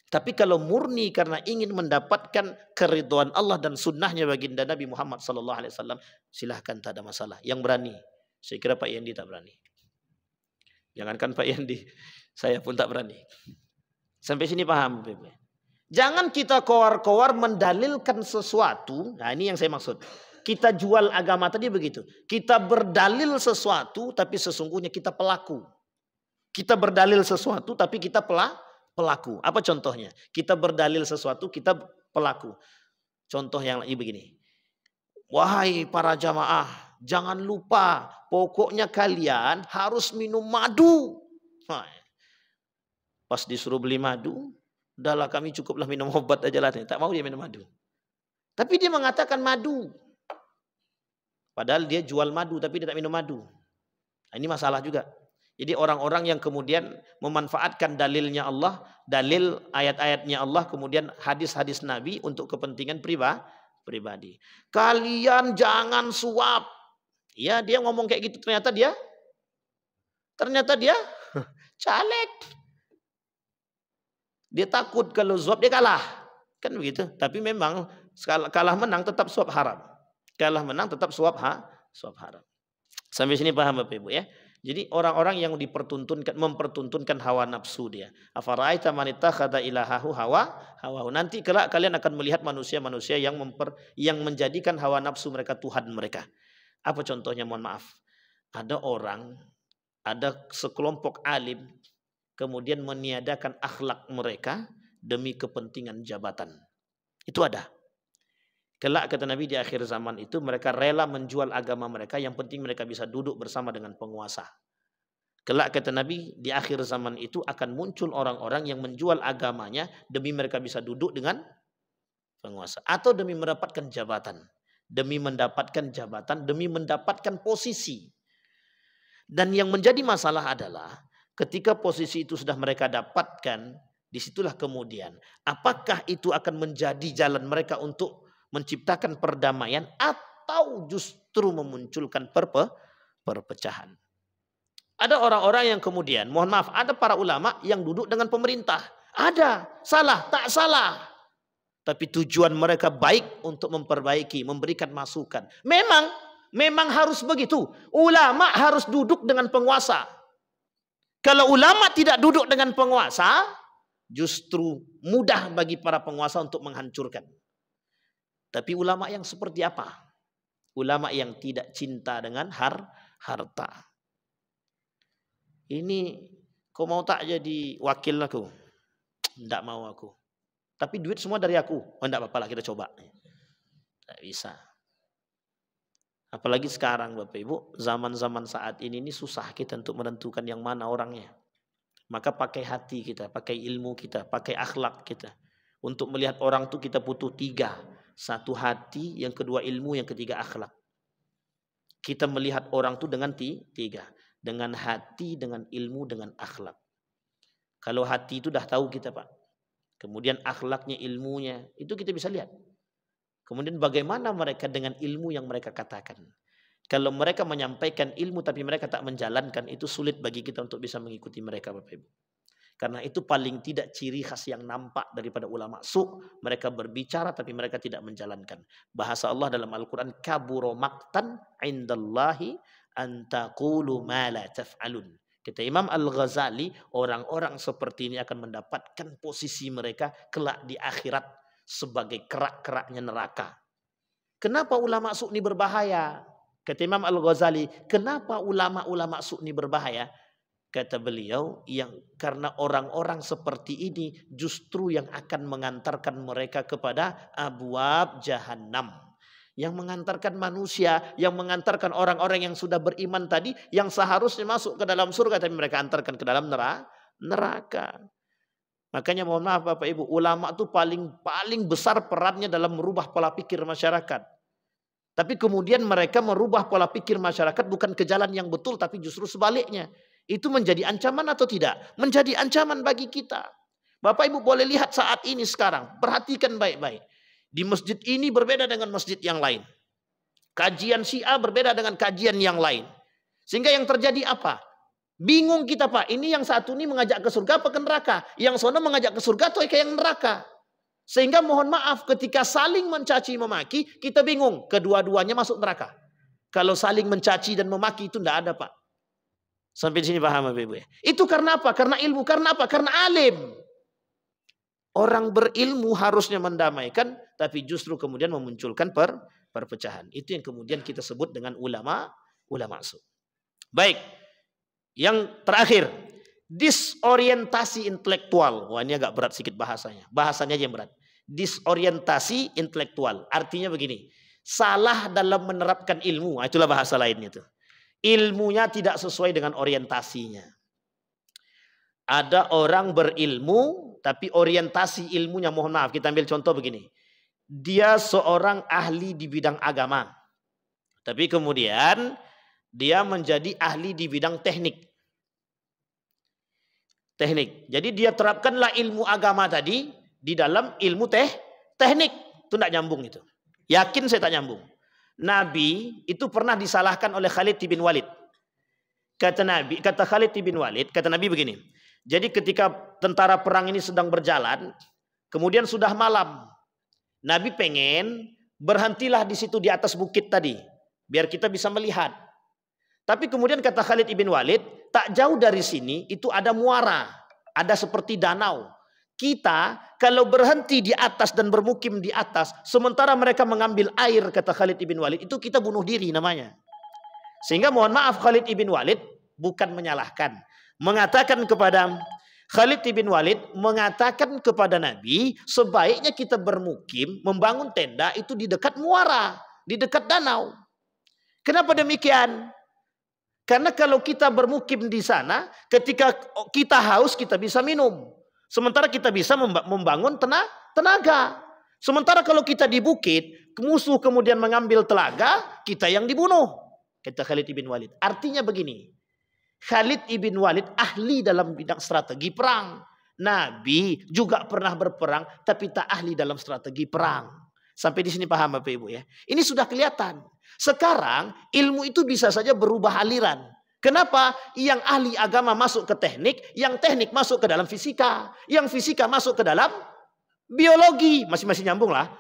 Tapi kalau murni karena ingin mendapatkan keridhaan Allah dan sunnahnya baginda Nabi Muhammad SAW, silahkan, tak ada masalah. Yang berani, saya kira Pak Yendi tak berani. Jangankan Pak Yendi, saya pun tak berani. Sampai sini paham? Jangan kita kowar-kowar mendalilkan sesuatu. Nah ini yang saya maksud. Kita jual agama tadi begitu. Kita berdalil sesuatu tapi sesungguhnya kita pelaku. Kita berdalil sesuatu tapi kita pelaku. Apa contohnya? Kita berdalil sesuatu kita pelaku. Contoh yang lagi begini. Wahai para jamaah, jangan lupa pokoknya kalian harus minum madu. Pas disuruh beli madu, udahlah kami cukuplah minum obat aja lah. Tak mau dia minum madu. Tapi dia mengatakan madu. Padahal dia jual madu tapi dia tak minum madu. Nah, ini masalah juga. Jadi orang-orang yang kemudian memanfaatkan dalilnya Allah, dalil ayat-ayatnya Allah, kemudian hadis-hadis Nabi untuk kepentingan pribadi. Kalian jangan suap. Ya, dia ngomong kayak gitu, ternyata dia caleg. Dia takut kalau suap dia kalah. Kan begitu. Tapi memang kalah menang tetap suap haram. Kalah menang tetap suap haram. Sampai sini paham Bapak Ibu ya. Jadi orang-orang yang mempertuntunkan hawa nafsu dia. Afara'aita man ittakhadha ilahahu hawahu. Nanti kelak kalian akan melihat manusia-manusia yang menjadikan hawa nafsu mereka Tuhan mereka. Apa contohnya? Mohon maaf. Ada sekelompok alim kemudian meniadakan akhlak mereka demi kepentingan jabatan. Itu ada. Kelak kata Nabi di akhir zaman itu mereka rela menjual agama mereka, yang penting mereka bisa duduk bersama dengan penguasa. Kelak kata Nabi di akhir zaman itu akan muncul orang-orang yang menjual agamanya demi mereka bisa duduk dengan penguasa. Atau demi mendapatkan jabatan. Demi mendapatkan jabatan, demi mendapatkan posisi. Dan yang menjadi masalah adalah ketika posisi itu sudah mereka dapatkan, disitulah kemudian apakah itu akan menjadi jalan mereka untuk menciptakan perdamaian atau justru memunculkan perpecahan. Ada orang-orang yang kemudian, mohon maaf, ada para ulama yang duduk dengan pemerintah. Ada, salah, tak salah. Tapi tujuan mereka baik untuk memperbaiki, memberikan masukan. Memang harus begitu. Ulama harus duduk dengan penguasa. Kalau ulama tidak duduk dengan penguasa, justru mudah bagi para penguasa untuk menghancurkan. Tapi ulama yang seperti apa? Ulama yang tidak cinta dengan harta. Ini kau mau tak jadi wakil aku? Tidak mau aku. Tapi duit semua dari aku. Oh tidak apa-apa lah, kita coba. Tidak bisa. Apalagi sekarang Bapak Ibu, zaman-zaman saat ini susah kita untuk menentukan yang mana orangnya. Maka pakai hati kita, pakai ilmu kita, pakai akhlak kita. Untuk melihat orang itu kita butuh 3. 1 hati, yang kedua ilmu, yang ketiga akhlak. Kita melihat orang itu dengan 3. Dengan hati, dengan ilmu, dengan akhlak. Kalau hati itu dah tahu kita Pak. Kemudian akhlaknya, ilmunya, itu kita bisa lihat. Kemudian bagaimana mereka dengan ilmu yang mereka katakan. Kalau mereka menyampaikan ilmu tapi mereka tak menjalankan, itu sulit bagi kita untuk bisa mengikuti mereka Bapak Ibu. Karena itu paling tidak ciri khas yang nampak daripada ulama su. Mereka berbicara tapi mereka tidak menjalankan. Bahasa Allah dalam Al-Quran, kaburo maktan indallahi antaqulu ma la taf'alun. Kata Imam Al-Ghazali, orang-orang seperti ini akan mendapatkan posisi mereka kelak di akhirat sebagai kerak-keraknya neraka. Kenapa ulama su ini berbahaya? Kata Imam Al-Ghazali, kenapa ulama-ulama su ini berbahaya? Kata beliau, karena orang-orang seperti ini justru yang akan mengantarkan mereka kepada abwab jahannam. Yang mengantarkan manusia, yang mengantarkan orang-orang yang sudah beriman tadi, yang seharusnya masuk ke dalam surga, tapi mereka antarkan ke dalam neraka. Makanya mohon maaf Bapak Ibu, ulama itu paling besar perannya dalam merubah pola pikir masyarakat. Tapi kemudian mereka merubah pola pikir masyarakat bukan ke jalan yang betul, tapi justru sebaliknya. Itu menjadi ancaman atau tidak? Menjadi ancaman bagi kita. Bapak Ibu boleh lihat saat ini sekarang. Perhatikan baik-baik. Di masjid ini berbeda dengan masjid yang lain. Kajian Syiah berbeda dengan kajian yang lain. Sehingga yang terjadi apa? Bingung kita Pak. Ini yang satu ini mengajak ke surga apa ke neraka? Yang sono mengajak ke surga atau ke yang neraka? Sehingga mohon maaf ketika saling mencaci memaki, kita bingung. Kedua-duanya masuk neraka. Kalau saling mencaci dan memaki itu tidak ada Pak. Sampai di sini paham Bapak Ibu ya? Itu karena apa? Karena ilmu. Karena apa? Karena alim. Orang berilmu harusnya mendamaikan, tapi justru kemudian memunculkan perpecahan. Itu yang kemudian kita sebut dengan ulama su. Baik. Yang terakhir, disorientasi intelektual. Wah, ini agak berat sedikit bahasanya. Bahasanya aja yang berat. Disorientasi intelektual. Artinya begini, salah dalam menerapkan ilmu. Itulah bahasa lainnya tuh. Ilmunya tidak sesuai dengan orientasinya. Ada orang berilmu, tapi orientasi ilmunya, mohon maaf, kita ambil contoh begini. Dia seorang ahli di bidang agama. Tapi kemudian dia menjadi ahli di bidang teknik. Jadi dia terapkanlah ilmu agama tadi di dalam ilmu teknik. Itu tidak nyambung itu. Yakin saya tak nyambung. Nabi itu pernah disalahkan oleh Khalid bin Walid. Kata Khalid bin Walid, kata Nabi begini. Jadi ketika tentara perang ini sedang berjalan, kemudian sudah malam. Nabi pengen berhentilah di situ di atas bukit tadi, biar kita bisa melihat. Tapi kemudian kata Khalid bin Walid, tak jauh dari sini itu ada muara, ada seperti danau. Kita kalau berhenti di atas dan bermukim di atas, sementara mereka mengambil air, kata Khalid bin Walid, itu kita bunuh diri namanya. Sehingga mohon maaf Khalid bin Walid bukan menyalahkan, mengatakan kepada Khalid bin Walid mengatakan kepada Nabi, sebaiknya kita bermukim, membangun tenda itu di dekat muara, di dekat danau. Kenapa demikian? Karena kalau kita bermukim di sana, ketika kita haus kita bisa minum. Sementara kita bisa membangun tenaga. Sementara kalau kita di bukit, musuh kemudian mengambil telaga, kita yang dibunuh. Kata Khalid bin Walid. Artinya begini, Khalid bin Walid ahli dalam bidang strategi perang. Nabi juga pernah berperang, tapi tak ahli dalam strategi perang. Sampai di sini paham Bapak Ibu ya? Ini sudah kelihatan. Sekarang ilmu itu bisa saja berubah aliran. Kenapa? Yang ahli agama masuk ke teknik, yang teknik masuk ke dalam fisika, yang fisika masuk ke dalam biologi. Masih nyambung lah.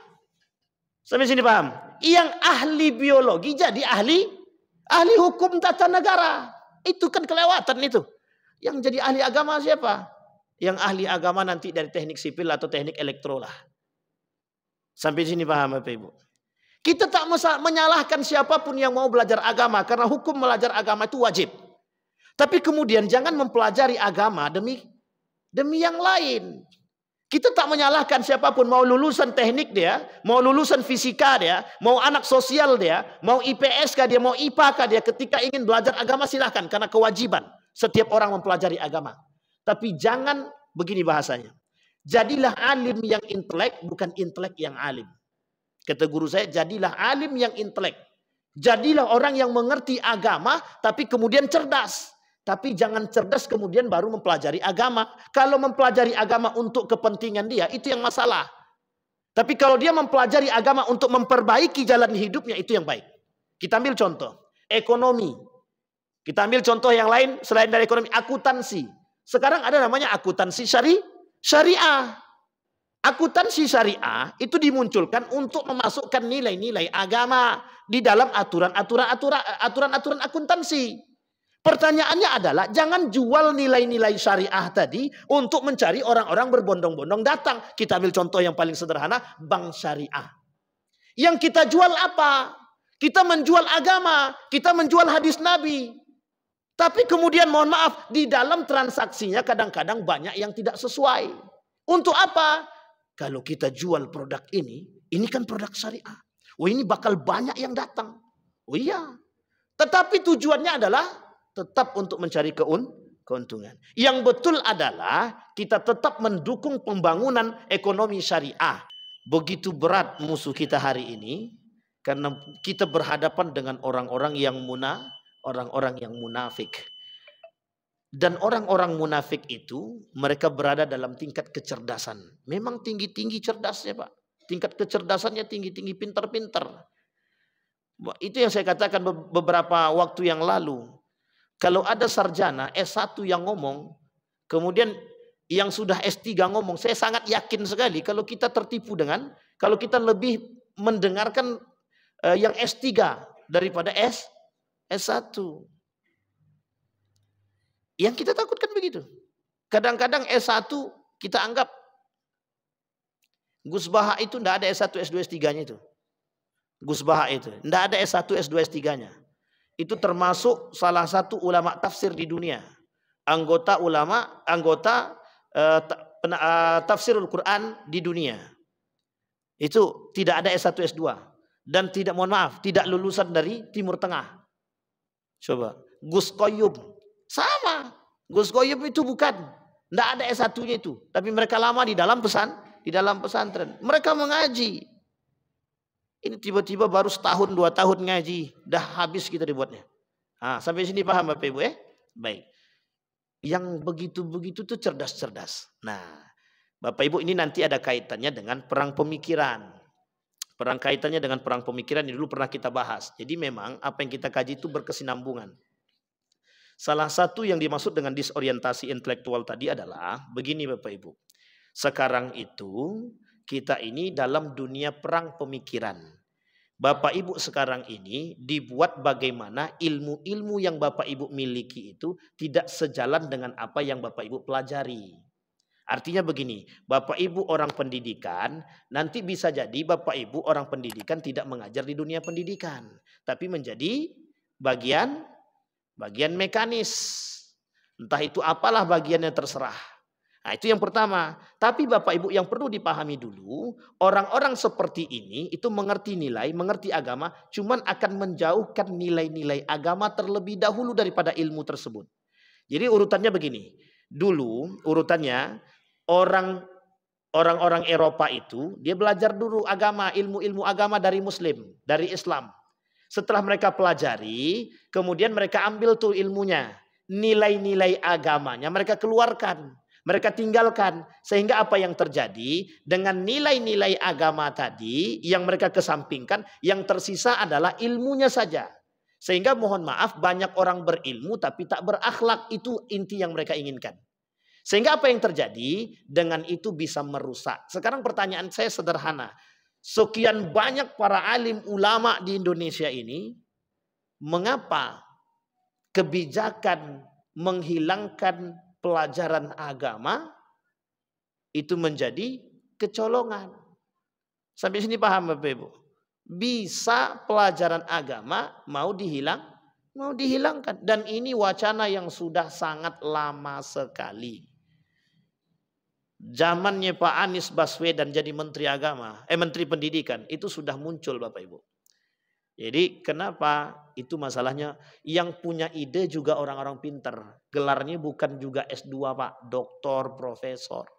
Sampai sini paham? Yang ahli biologi jadi ahli hukum tata negara. Itu kan kelewatan itu. Yang jadi ahli agama siapa? Yang ahli agama nanti dari teknik sipil atau teknik elektro lah. Sampai sini paham Bapak Ibu? Kita tak menyalahkan siapapun yang mau belajar agama. Karena hukum belajar agama itu wajib. Tapi kemudian jangan mempelajari agama demi yang lain. Kita tak menyalahkan siapapun. Mau lulusan teknik dia, mau lulusan fisika dia, mau anak sosial dia, mau IPS kah dia, mau IPA kah dia. Ketika ingin belajar agama silahkan. Karena kewajiban setiap orang mempelajari agama. Tapi jangan begini bahasanya. Jadilah alim yang intelek, bukan intelek yang alim. Kata guru saya, jadilah alim yang intelek. Jadilah orang yang mengerti agama, tapi kemudian cerdas. Tapi jangan cerdas kemudian baru mempelajari agama. Kalau mempelajari agama untuk kepentingan dia, itu yang masalah. Tapi kalau dia mempelajari agama untuk memperbaiki jalan hidupnya, itu yang baik. Kita ambil contoh, ekonomi. Kita ambil contoh yang lain selain dari ekonomi, akuntansi. Sekarang ada namanya akuntansi syariah. Akuntansi syariah itu dimunculkan untuk memasukkan nilai-nilai agama di dalam aturan-aturan akuntansi. Pertanyaannya adalah jangan jual nilai-nilai syariah tadi untuk mencari orang-orang berbondong-bondong datang. Kita ambil contoh yang paling sederhana, bank syariah. Yang kita jual apa? Kita menjual agama, kita menjual hadis Nabi. Tapi kemudian mohon maaf, di dalam transaksinya kadang-kadang banyak yang tidak sesuai. Untuk apa? Kalau kita jual produk ini kan produk syariah. Oh ini bakal banyak yang datang. Oh iya. Tetapi tujuannya adalah tetap untuk mencari keuntungan. Yang betul adalah kita tetap mendukung pembangunan ekonomi syariah. Begitu berat musuh kita hari ini. Karena kita berhadapan dengan orang-orang yang munafik. Dan orang-orang munafik itu mereka berada dalam tingkat kecerdasan. Memang tinggi-tinggi cerdasnya Pak. Tingkat kecerdasannya tinggi-tinggi, pintar-pintar. Itu yang saya katakan beberapa waktu yang lalu. Kalau ada sarjana S1 yang ngomong, kemudian yang sudah S3 ngomong, saya sangat yakin sekali kalau kita tertipu kalau kita lebih mendengarkan yang S3 daripada S1. Yang kita takutkan begitu. Kadang-kadang S1 kita anggap Gus Baha itu tidak ada S1, S2, S3-nya itu. Gus Baha itu tidak ada S1, S2, S3-nya. Itu termasuk salah satu ulama tafsir di dunia. Anggota tafsirul Quran di dunia. Itu tidak ada S1, S2. Dan tidak, mohon maaf, tidak lulusan dari Timur Tengah. Coba. Gus Qayyum. Sama. Gus Qayyum itu bukan. Tidak ada S1-nya itu. Tapi mereka lama di dalam pesantren. Mereka mengaji. Ini tiba-tiba baru setahun, 2 tahun ngaji. Dah habis kita dibuatnya. Sampai sini paham Bapak Ibu ya? Baik. Yang begitu-begitu tuh cerdas-cerdas. Nah, Bapak Ibu ini nanti ada kaitannya dengan perang pemikiran. Kaitannya dengan perang pemikiran ini dulu pernah kita bahas. Jadi memang apa yang kita kaji itu berkesinambungan. Salah satu yang dimaksud dengan disorientasi intelektual tadi adalah begini Bapak Ibu. Sekarang itu kita ini dalam dunia perang pemikiran. Bapak Ibu sekarang ini dibuat bagaimana ilmu-ilmu yang Bapak Ibu miliki itu tidak sejalan dengan apa yang Bapak Ibu pelajari. Artinya begini, Bapak Ibu orang pendidikan, nanti bisa jadi Bapak Ibu orang pendidikan tidak mengajar di dunia pendidikan. Tapi menjadi bagian mekanis. Entah itu apalah bagiannya terserah. Nah, itu yang pertama. Tapi Bapak Ibu yang perlu dipahami dulu, orang-orang seperti ini itu mengerti nilai, mengerti agama, cuman akan menjauhkan nilai-nilai agama terlebih dahulu daripada ilmu tersebut. Jadi urutannya begini. Dulu urutannya orang-orang Eropa itu dia belajar dulu agama, ilmu-ilmu agama dari Muslim, dari Islam. Setelah mereka pelajari, kemudian mereka ambil tuh ilmunya, nilai-nilai agamanya mereka keluarkan. Mereka tinggalkan, sehingga apa yang terjadi dengan nilai-nilai agama tadi yang mereka kesampingkan, yang tersisa adalah ilmunya saja. Sehingga mohon maaf banyak orang berilmu tapi tak berakhlak, itu inti yang mereka inginkan. Sehingga apa yang terjadi dengan itu bisa merusak. Sekarang pertanyaan saya sederhana. Sekian banyak para alim ulama di Indonesia ini, mengapa kebijakan menghilangkan pelajaran agama itu menjadi kecolongan? Sampai sini paham Bapak Ibu? Bisa pelajaran agama mau dihilangkan, dan ini wacana yang sudah sangat lama sekali. Zamannya Pak Anies Baswedan jadi Menteri Agama, Menteri Pendidikan itu sudah muncul Bapak Ibu. Jadi kenapa? Itu masalahnya yang punya ide juga orang-orang pintar. Gelarnya bukan juga S2 Pak, doktor, profesor.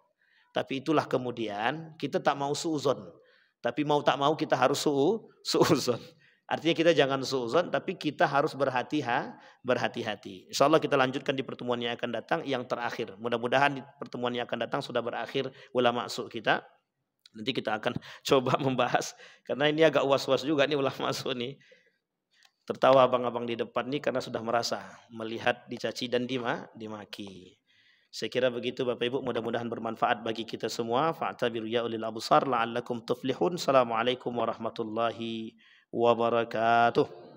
Tapi itulah kemudian kita tak mau suuzon. Tapi mau tak mau kita harus suuzon. Artinya kita jangan suuzon, tapi kita harus berhati-hati. Insya Allah kita lanjutkan di pertemuan yang akan datang, yang terakhir. Mudah-mudahan di pertemuan yang akan datang sudah berakhir ulama su kita. Nanti kita akan coba membahas, karena ini agak was-was juga nih ulama su nih. Tertawa abang-abang di depan nih karena sudah merasa melihat dicaci dan dimaki. Saya kira begitu Bapak Ibu, mudah-mudahan bermanfaat bagi kita semua. Fa'tabiru ya ulil absar la'allakum tuflihun. Assalamualaikum warahmatullahi wabarakatuh.